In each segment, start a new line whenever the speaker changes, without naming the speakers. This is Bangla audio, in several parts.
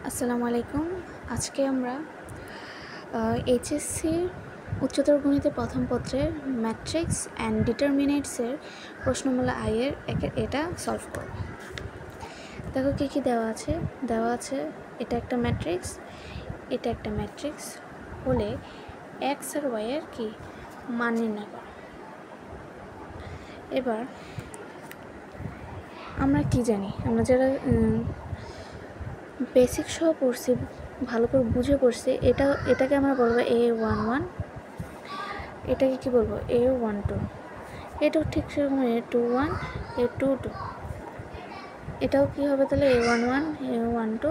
আসসালামু আলাইকুম। আজকে আমরা এইচএসসি উচ্চতর গণিতের প্রথম পত্রের ম্যাট্রিক্স অ্যান্ড ডিটারমিনেন্টসের প্রশ্নমালা আয়ের এটা সলভ করব। দেখো কী কী দেওয়া আছে এটা একটা ম্যাট্রিক্স, এটা একটা ম্যাট্রিক্স হলে এক্স আর ওয়াইয়ের কি মান নির্ণয় করো। এবার আমরা কি জানি, আমরা যারা বেসিক সহ পড়ছি, ভালো করে বুঝে পড়ছি, এটাকে আমরা বলবো A11, এটাকে কি বলবো A12, এটাও ঠিক সেরকম A21, A22, এটাও কি হবে তাহলে A11, A12,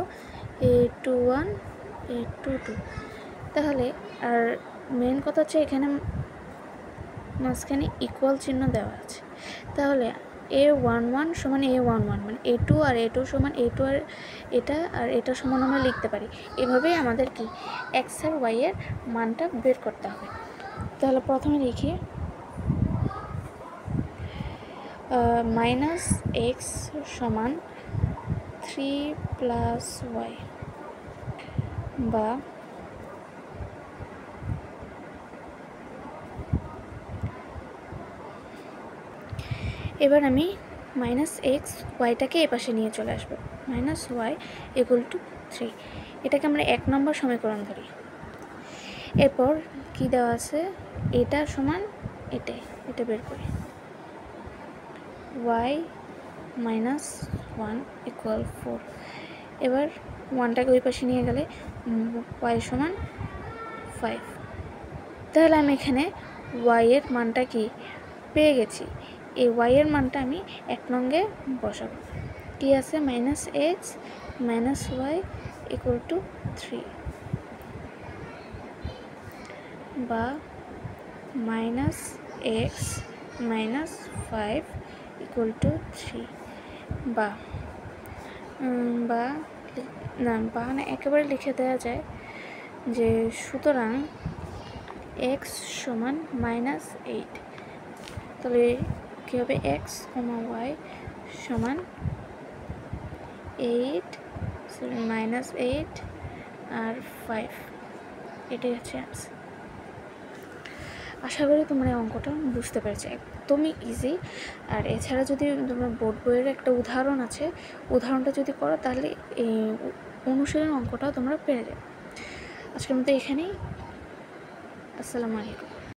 A21, A22। তাহলে আর মেন কথা হচ্ছে এখানে মাঝখানে ইকুয়াল চিহ্ন দেওয়া আছে, তাহলে A11 সমান A11 মানে A2 আর A2 সমান A2 আর এটা সমান আমরা লিখতে পারি। এভাবেই আমাদের কি এক্স আর ওয়াই এর মানটা বের করতে হবে। তাহলে প্রথমে লিখি মাইনাস এক্স সমান 3 প্লাস ওয়াই, বা এবার আমি মাইনাস এক্স ওয়াইটাকে এপাশে নিয়ে চলে আসবো, মাইনাস ওয়াই ইকুয়াল টু 3, এটাকে আমরা 1 নম্বর সমীকরণ ধরি। এরপর কি দেওয়া আছে, এটা সমান এটা বের করি, ওয়াই মাইনাস 1 ইকুয়াল 4। এবার 1টাকে ওই পাশে নিয়ে গেলে ওয়াই সমান 5। তাহলে আমি এখানে ওয়াই এর মানটা কি পেয়ে গেছি। এই ওয়াই এর মানটা আমি 1 নঙ্গে বসাবো। কি আছে, minus x minus y equal to 3, বা minus x minus 5 equal to 3, বা না একেবারে লিখে দেওয়া যায় যে সুতরাং এক্স সমান মাইনাস 8। তাহলে কী হবে, এক্স কমা ওয়াই সমান 8 মাইনাস 8 আর 5, এটাই হচ্ছে অ্যান্সার। আশা করি তোমরা এই অঙ্কটা বুঝতে পেরেছো, একদমই ইজি। আর এছাড়া যদি তোমরা বোর্ড বইয়ের একটা উদাহরণ আছে, উদাহরণটা যদি করো তাহলে এই অনুশীলন অঙ্কটাও তোমরা পেরে যাবে। আজকের মতো এখানেই। আসসালামু আলাইকুম।